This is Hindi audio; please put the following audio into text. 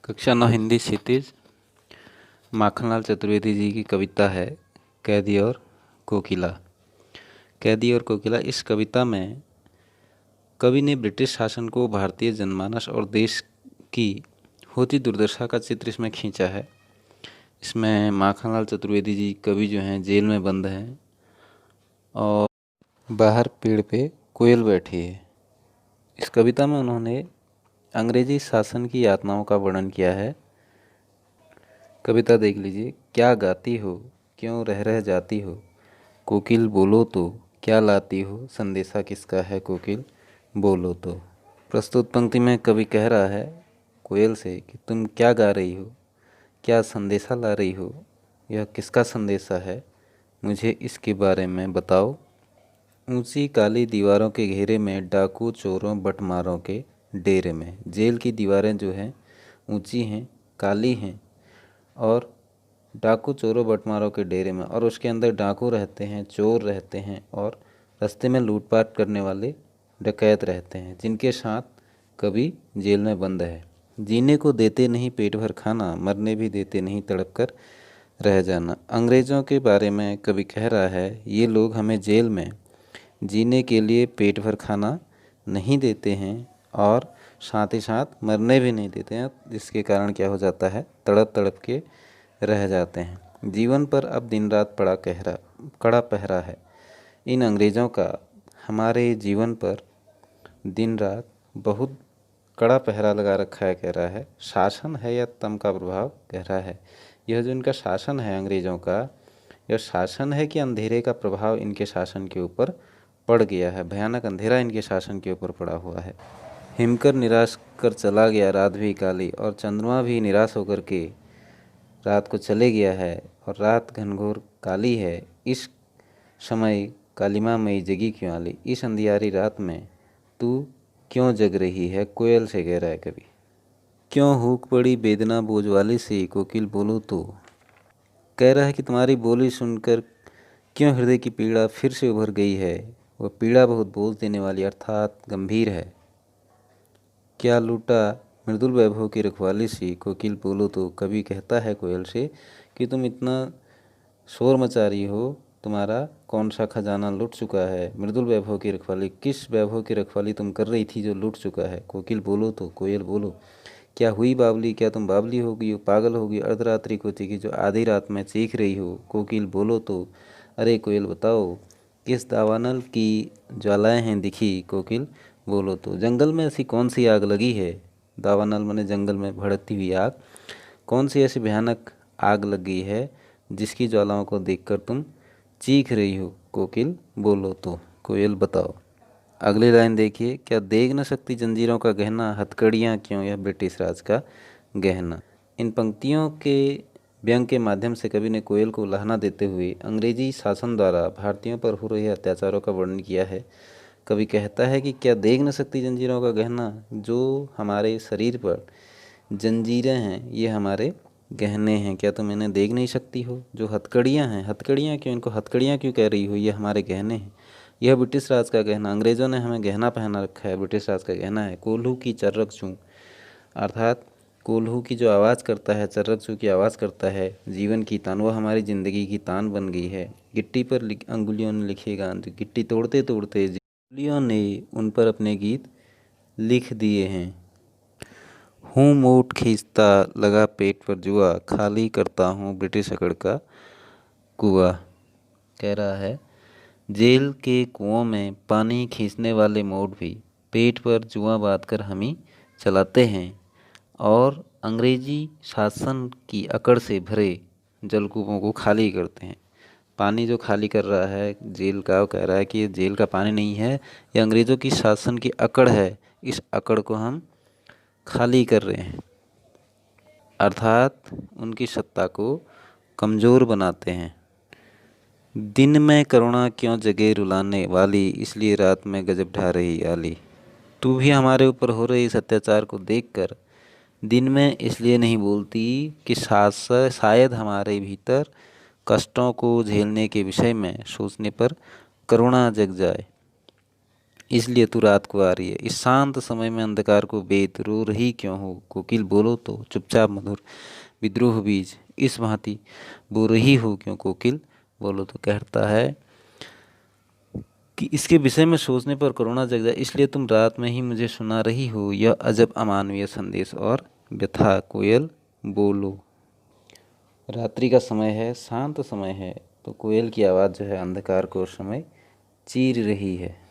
कक्षा 9 हिंदी क्षितिज माखनलाल चतुर्वेदी जी की कविता है कैदी और कोकिला। कैदी और कोकिला, इस कविता में कवि ने ब्रिटिश शासन को, भारतीय जनमानस और देश की होती दुर्दशा का चित्र इसमें खींचा है। इसमें माखनलाल चतुर्वेदी जी कवि जो हैं जेल में बंद हैं और बाहर पेड़ पे कोयल बैठी है। इस कविता में उन्होंने अंग्रेजी शासन की यातनाओं का वर्णन किया है। कविता देख लीजिए। क्या गाती हो, क्यों रह रह जाती हो, कोकिल बोलो तो, क्या लाती हो, संदेशा किसका है, कोकिल बोलो तो। प्रस्तुत पंक्ति में कवि कह रहा है कोयल से कि तुम क्या गा रही हो, क्या संदेशा ला रही हो, यह किसका संदेशा है, मुझे इसके बारे में बताओ। ऊंची काली दीवारों के घेरे में, डाकू चोरों बटमारों के डेरे में। जेल की दीवारें जो हैं ऊंची हैं, काली हैं और डाकू चोरों बटमारों के डेरे में, और उसके अंदर डाकू रहते हैं, चोर रहते हैं और रास्ते में लूटपाट करने वाले डकैत रहते हैं, जिनके साथ कभी जेल में बंद है। जीने को देते नहीं पेट भर खाना, मरने भी देते नहीं तड़प कर रह जाना। अंग्रेज़ों के बारे में कवि कह रहा है ये लोग हमें जेल में जीने के लिए पेट भर खाना नहीं देते हैं और साथ ही साथ मरने भी नहीं देते हैं, जिसके कारण क्या हो जाता है, तड़प तड़प के रह जाते हैं। जीवन पर अब दिन रात कड़ा पहरा है। इन अंग्रेज़ों का हमारे जीवन पर दिन रात बहुत कड़ा पहरा लगा रखा है, कह रहा है। शासन है या तम का प्रभाव, कह रहा है यह जो इनका शासन है अंग्रेज़ों का, यह शासन है कि अंधेरे का प्रभाव इनके शासन के ऊपर पड़ गया है। भयानक अंधेरा इनके शासन के ऊपर पड़ा हुआ है। हिमकर निराश कर चला गया रात भी काली, और चंद्रमा भी निराश होकर के रात को चले गया है और रात घनघोर काली है। इस समय कालिमा मई जगी क्यों आली, इस अंधियारी रात में तू क्यों जग रही है, कोयल से कह रहा है कवि। क्यों हुक पड़ी बेदना बोझ वाली सी, कोकिल बोलो तो। कह रहा है कि तुम्हारी बोली सुनकर क्यों हृदय की पीड़ा फिर से उभर गई है। वह पीड़ा बहुत बोझ देने वाली अर्थात गंभीर है। क्या लूटा मृदुल वैभव की रखवाली सी, कोकिल बोलो तो। कवि कहता है कोयल से कि तुम इतना शोर मचा रही हो, तुम्हारा कौन सा खजाना लूट चुका है। मृदुल वैभव की रखवाली, किस वैभव की रखवाली तुम कर रही थी जो लूट चुका है। कोकिल बोलो तो, कोयल बोलो। क्या हुई बावली, क्या तुम बावली हो गई हो, पागल हो गई अर्धरात्रि को चीखी जो आधी रात में चीख रही हो। कोकिल बोलो तो। अरे कोयल बताओ, किस दावानल की ज्वालाएं हैं दिखी, कोकिल बोलो तो। जंगल में ऐसी कौन सी आग लगी है, दावानल माने जंगल में भड़कती हुई आग, कौन सी ऐसी भयानक आग लग गई है जिसकी ज्वालाओं को देखकर तुम चीख रही हो, कोकिल बोलो तो। कोयल बताओ। अगली लाइन देखिए। क्या देख न सकती जंजीरों का गहना, हथकड़ियाँ क्यों यह ब्रिटिश राज का गहना। इन पंक्तियों के व्यंग के माध्यम से कवि ने कोयल को उलाहना देते हुए अंग्रेजी शासन द्वारा भारतीयों पर हो रहे अत्याचारों का वर्णन किया है। कवि कहता है कि क्या देख न सकती जंजीरों का गहना, जो हमारे शरीर पर जंजीरें हैं ये हमारे गहने हैं, क्या तुम इन्हें देख नहीं सकती हो। जो हथकड़ियाँ हैं, हथकड़ियाँ क्यों, इनको हथकड़ियाँ क्यों कह रही हो, ये हमारे गहने हैं। यह ब्रिटिश राज का गहना, अंग्रेज़ों ने हमें गहना पहना रखा है, ब्रिटिश राज का गहना है। कोल्हू की चर्रक चूँ, अर्थात कोल्हू की जो आवाज़ करता है, चर्रक चूँ की आवाज़ करता है, जीवन की तान, वह हमारी ज़िंदगी की तान बन गई है। गिट्टी पर अंगुलियों ने लिखे गान, जो गिट्टी तोड़ते तोड़ते अंगुलियों ने उन पर अपने गीत लिख दिए हैं। हूँ मूठ खींचता लगा पेट पर जुआ, खाली करता हूँ ब्रिटिश अकड़ का कुआं। कह रहा है जेल के कुओं में पानी खींचने वाले मोट भी पेट पर जुआ बांध कर हम ही चलाते हैं और अंग्रेजी शासन की अकड़ से भरे जलकूपों को खाली करते हैं। पानी जो खाली कर रहा है जेल का, वो कह रहा है कि ये जेल का पानी नहीं है, ये अंग्रेज़ों की शासन की अकड़ है। इस अकड़ को हम खाली कर रहे हैं, अर्थात उनकी सत्ता को कमज़ोर बनाते हैं। दिन में करुणा क्यों जगे रुलाने वाली, इसलिए रात में गजब ढा रही आली। तू भी हमारे ऊपर हो रहे इस अत्याचार को देखकर दिन में इसलिए नहीं बोलती कि शायद हमारे भीतर कष्टों को झेलने के विषय में सोचने पर करुणा जग जाए। इसलिए तू रात को आ रही है। इस शांत समय में अंधकार को बेत रो रही क्यों हो कोकिल बोलो तो। चुपचाप मधुर विद्रोह बीज इस भांति बो रही हो क्यों कोकिल बोलो तो। कहता है कि इसके विषय में सोचने पर करुणा जग जाए, इसलिए तुम रात में ही मुझे सुना रही हो यह अजब अमानवीय संदेश और व्यथा कोयल बोलो। रात्रि का समय है, शांत समय है, तो कोयल की आवाज़ जो है अंधकार को उस समय चीर रही है।